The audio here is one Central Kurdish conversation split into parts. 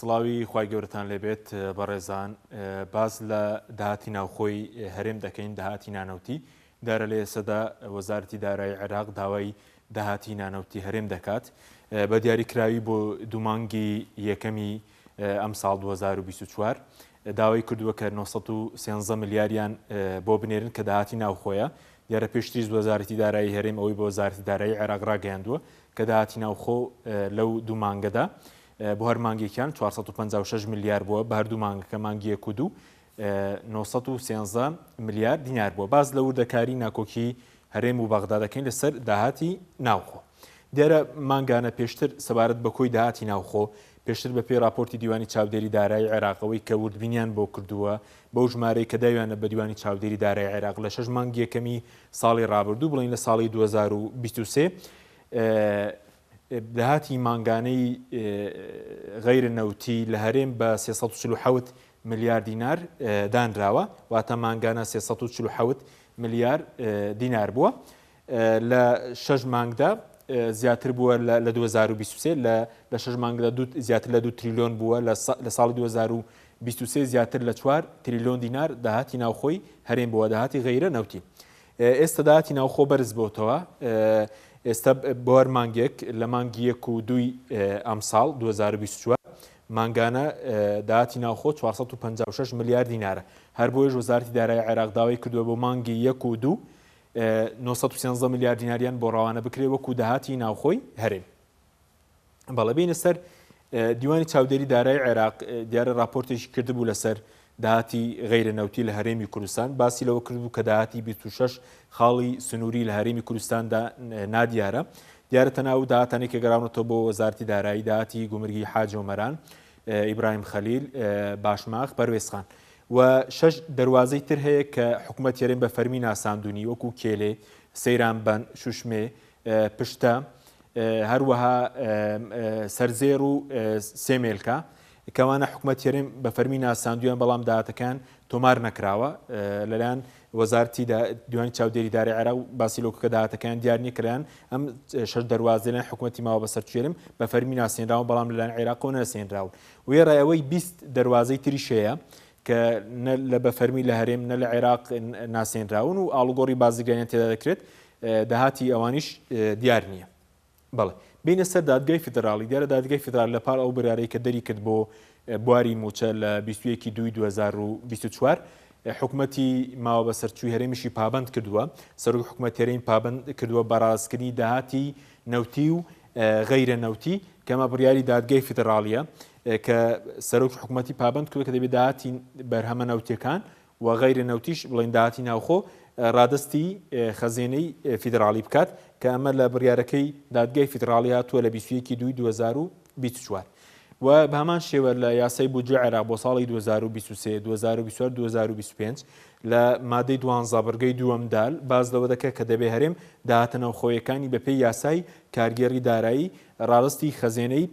سڵاوی خوای گەورەتان لێبێت بەڕێزان باز لە داهاتی ناوخۆی هەرێم دەکەین داهاتی نانەوتی دارە لە ئێسەدا وەزارەتی دارایی عێراق داوای داهاتی نانەوتی هەرێم دەکات بە دیاریکراوی بۆ دوومانگی یەکەمی ئەم ساڵ 2024 داوای کردووە کە 913 ملیاریان بۆ بنێرن کە داهاتی ناوخۆیە دیارە پێشتریش وەزارەتی دارایی هەرێم ئەوەی بۆ وەزارەتی دارایی عێراق ڕاگەیاندووە کە داهاتی ناوخۆ لەو دوو مانگەدا بۆ هەر مانگێکیان 456 میلیارد بووە بە هەردوو مانگەکە مانگی یەک و دوو 913 میلیارد دینار بووە باز لە وردەکاری ناکۆکی هەرێم و بەغدا دەکەین لەسەر داهاتی ناوخۆ دیارە مانگانە پێشتر سەبارەت بە کۆی داهاتی ناوخۆ پێشتر بە پێی راپۆرتی دیوانی چاودێری دارایی عێراقەوەی کە وردبینیان بۆ کردووە بەو ژمارەی کە داویانە بە دیوانی چاودێری دارایی عێراق لە 6 مانگی یەکەمی ساڵی ڕابردوو بڵین لە ساڵی 2023 داهاتی مانگانەی غەیرە نەوتی لە هەرێم بە 347 میلیارد دینار دانراوە واتە مانگانە 347 میلیارد دینار بووە لە 6 مانگدا زیاتر بووە لە 2023 لە 6 مانگدا زیاتر لە 2 تریلیۆن بووە لە ساڵی 2023 زیاتر لە 4 تریلیۆن دینار داهاتی ناوخۆی هەرێم بووە داهاتی غەیرە نەوتی ئێستا داهاتی ناوخۆ بەرز بۆتەوە ئێستا بۆ هەر مانگێک لە مانگی یەک و دووی ئەم ساڵ 2024 مانگانە داهاتی ناوخۆ 456 میلیارد دینارە هەر بۆیش وەزارەتی دارایی عێراق داوای کردووە بۆ مانگی یەک و دوو 913 میلیارد دیناریان بۆ ڕەوانە بکرێ وەکو داهاتی ناوخۆی هەرێم بەڵێ بینە سەر دیوانی چاودێری دارایی عێراق دیارە راپۆرتێکی کردبوو لەسەر داهاتی غەیرە نەوتی لە هەرێمی کوردستان باسی لەوە کردبوو کە داهاتی 26 خاڵی سنووری لە هەرێمی کوردستاندا نادیارە دیارە تەناو داهاتانێک کە گەڕاونەتەوە بۆ وەزارەتی دارایی داهاتی گومرگی حاج ومەران ئیبراهیم خەلیل باشماخ پەروێزخان و 6 دەواازەی تر هەیە کە حکوومەت هەرێم بە فەرمی ناساندونی وەکو کێلێ سەیرانبەن شوشمێ پشتە هەروەها سەرزێر و سێمێلکە کەوانە حکوومەت هەرێم بە فەرمی ناساندویان بەڵام داهاتەکان تۆمار نەکراوە لەلایەن وەزارەتی دیوانی چاودێری دارایی عێراق باسی لەوکە داهاتەکان دیار نیکرایان ئەم 6 دەواازە لەلایەن حکوومەتی ماوە بەسەر کوێرم بە فەرمی ناسێنراون بەڵام لەلایەن عێراقەوە نەسێنراون وێ ڕایەوەی 20 دەواازەی تریش هەیە کە لە بە فەرمی لە هەرێم نە لە عێراق ناسێنراون و ئاڵوگۆڕی بازرگانیان تێدا دەکرێت داهاتی ئەوانیش دیار نییە بەڵێ بینە سەر دادگای فیدراڵی دیارە دادگای فیدراڵ لەپاڵ ئەو بڕیارەی کە دەری کرد بۆ بواری موچە لە 21 دوای 2024 حکوومەتی ماوە بە سەرچووی هەرێمیشی پابند کردووە سەرۆک حکوومەت هەرێمی پابند کردووە بەڕاستکردنی داهاتی نەوتی و غەیرە نەوتی کەمە بڕیاری دادگای فیدراڵیە کە سەرۆک حکوومەتی پابند کردووە کە دەبێت داهاتی بەرهەمە نەوتیەکان و غەیرە نەوتیش بڵین داهاتی ناوخۆ ڕادستی خەزێنەی فیدراڵی بکات کە ئەمە لە بڕیارەکەی دادگای فیدراڵی هاتووە لە 21 دوای 2024 و بە هەمان شێوە لە یاسای بودجێ عێراق بۆ ساڵی 2023 2024 2025 لە مادەی 12 بەرگەی دووەمدال باز لەوە دەکات کە دەبێ هەرێم داهاتە ناوخۆیەکانی بەپێی یاسای کارگێڕی دارایی ڕادستی خەزێنەی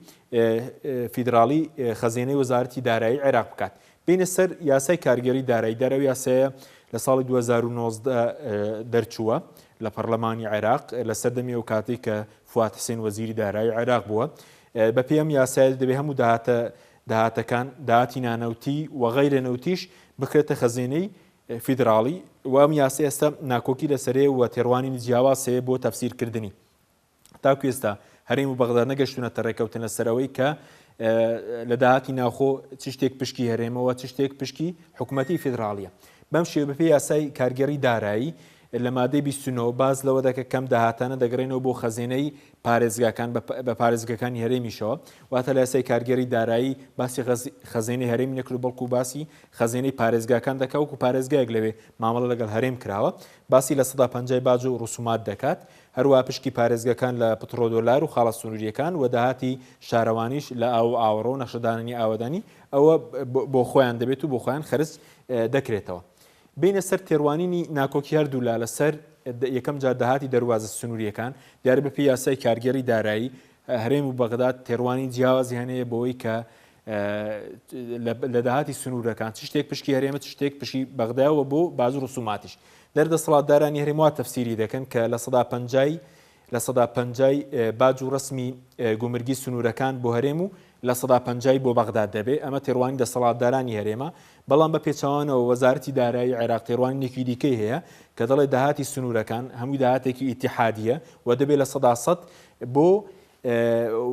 فیدراڵی خەزێنەی وەزارەتی دارایی عێراق بکات بینە سەر یاسای کارگێڕی دارایی دەرەوە یاسایە لە ساڵی 2019 دەرچووە لە پەرلەمانی عێراق لە سەردەمی ئەو کاتێک کە فواد حسێن وەزیری دارایی عێراق بووە بە پێم یاسای دەبێت هەموو داهاتەکان داهاتی نانەوتی و غەیرە نەوتیش بکرێتە خەزێنەی فیدراڵی و ئەم یاسای ئێستا ناکۆکی لەسەرێ و تێڕوانی جیاوازەیە بۆ تەفسیرکردنی تاکو ئێستا هەرێم و بەغدا نەگەشتونەتە ڕێکەوتن لەسەرەوەی کە لە داهاتی ناوخۆ چ شتێک پشکی هەرێمەوە چ شتێک پشکی حکوومەتی فیدراڵیە بەم شێوە بەپێی یاسای کارگێڕی دارایی لە مادەی 29 باز لەوە دەکە کەم داهاتانە دەگەڕێنەوە بۆ خەزێنەی پارێزگاکان بە پارێزگەکانی هەرێمیشەوە واتە لە یاسای کارگێڕی دارایی باسی خەزێنەی هەرێمی نەکرد بەڵکو باسی خەزێنەی پارێزگاکان دەکات وەکو پارێزگایەک لەوێ مامەڵە لەگەڵ هەرێم کراوە باسی لە 150 باج و ڕسومات دەکات هەروە پشکی پارێزگەکان لە پترۆدۆلار و خاڵە سنووریەکان و داهاتی شارەوانیش لە ئاوەڕۆ و نەخشەداننی ئاوەدانی ئەوە بۆ خۆیان دەبێت و بۆ خۆیان خرج دەکرێتەوە بینە سەر تێڕوانینی ناکۆکی هەردوولا لەسەر یەکەم جار داهاتی دەواازە سنووریەکان دیارە بەپێی یاسای کارگێڕی دارایی هەرێم و بەغداد تێڕوانی جیاوازی هەنەیە بۆەوەی کە لە داهاتی سنوورەکان چ شتێک پشکی هەرێمە چ شتێک پشی بەغدایەوە بۆ باز و ڕسوماتیش دەردەسەڵاتدارانی هەرێموا تەفسیری دەکەن کە لە 150 باج و ڕسمی گومرگی سنوورەکان بۆ هەرێم و لە 150 بۆ بەغداد دەبێت ئەمە تێڕوانی دەسەڵاتدارانی هەرێمە بەڵام بە پێچەوانەوە وەزارەتی دارایی عێراق تێڕوانێکی دیکەی هەیە کە دەڵێ داهاتی سنوورەکان هەمووی داهاتێکی ئیتیحادیە و دەبێت لە 100% بۆ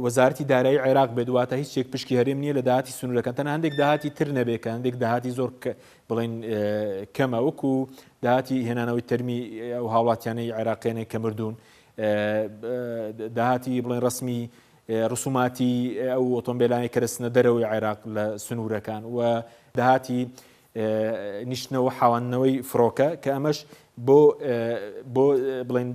وەزارەتی دارایی عێراق بێدواتە هیچ شتێک پشکی هەرێم نییە لە داهاتی سنوورەکان تەنها هەندێک داهاتی تر نەبێت کە هەندێک داهاتی زۆر بڵێن کەمە وەکو داهاتی هێنانەوەی تەرمی ئەو هاوڵاتیانەی عێراقیانەی کە مردوون داهاتی بڵێن ڕسمی ڕسوماتی ئەو ئۆتۆمبیلانی کە دەچنە دەرەوەی عێراق لە سنوورەکان و داهاتی نیشتنەوە حاوانەوەی فڕۆکە کە ئەمەش بۆ بڵێن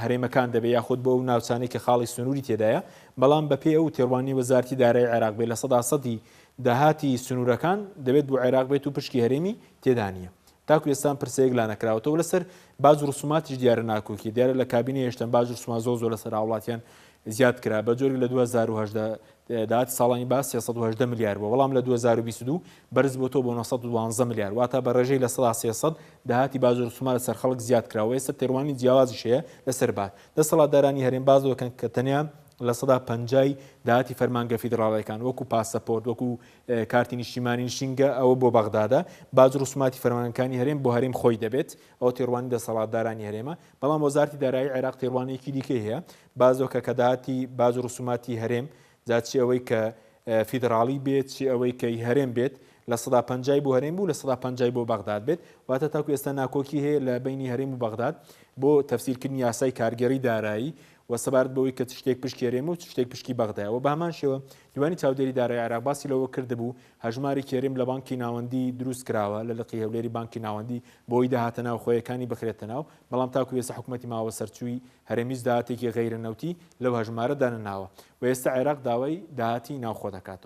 هەرێمەکان دەبێت یاخود بۆ ناوچانەی کە خاڵی سنووری تێدایە بەڵام بەپێ ئەو تێڕوانی وەزارەتی دارایی عێراق بێت لە 100% داهاتی سنوورەکان دەبێت بۆ عێراق بێت و پشکی هەرێمی تێدا نیە تاکو ئێستان پرسەیەک لا نەکراوەتەوە لەسەر باز و ڕسوماتیش دیارە ناکۆکی دیارە لە کابینە هێشتن باز و ڕسومات زۆر لەسەر هاوڵاتیان زیاد کرا بە جۆری لە 2010 داهاتی ساڵانی باس 318 ملیار بوو بەڵام لە 2022 بەرز بۆ تۆ بۆ 912 ملیار واتە بە ڕێژەی لە 300 داهاتی باز و ڕسومات لەسەر خەڵک زیاد کراوە ئێستا تێڕوانی جیاوازیش هەیە لەسەر بات دەسەڵاتدارانی هەرێم باز دەکەن کە تەنیا لە 150 داهاتی فەرمانگە فیدراڵیەکان وەکو پاسەپۆرت وەکو کارتی نیشتیمانی نشینگە ئەوە بۆ بەغدادە باز و ڕسوماتی فەرمانەکانی هەرێم بۆ هەرێم خۆی دەبێت ئەو تێڕوانی دەسەڵاتدارانی هەرێمە بەڵام وەزارەتی دارایی عێراق تێڕوانێکی دیکەی هەیە بازۆکە کە داهاتی باز و ڕسوماتی هەرێم جاچی ئەوەی کە فیدراڵی بێت چی ئەوەی کەی هەرێم بێت لە 150 بۆ هەرێم بوو لە 150 بۆ بەغداد بێت واتە تاکو ئێستا ناکۆکی هەیە لە بینی هەرێم و بەغداد بۆ تەفسیرکردنی یاسای کارگەری دارایی و سەبارەت بەوەی کە شتێک پشکی هەرێم و شتێک پشکی بەغدایەوە بە هەمان شێوە دیوانی چاودێری دارایی عێراق باسی لەوە کردبوو هەژماری هەرێم لە بانکی ناوەندی دروست کراوە لە لقی هەولێری بانکی ناوەندی بۆی داهاتە ناو خۆیەکانی بخرێتە ناو بەڵام تاکو ئێستا حکوومەتی ماوە سەرچووی هەرێمیز داهاتێکی غەیرە نەوتی لەو هەژمارە دانەناوە و ئێستا عێراق داوای داهاتی ناوخۆ دەکاتەوە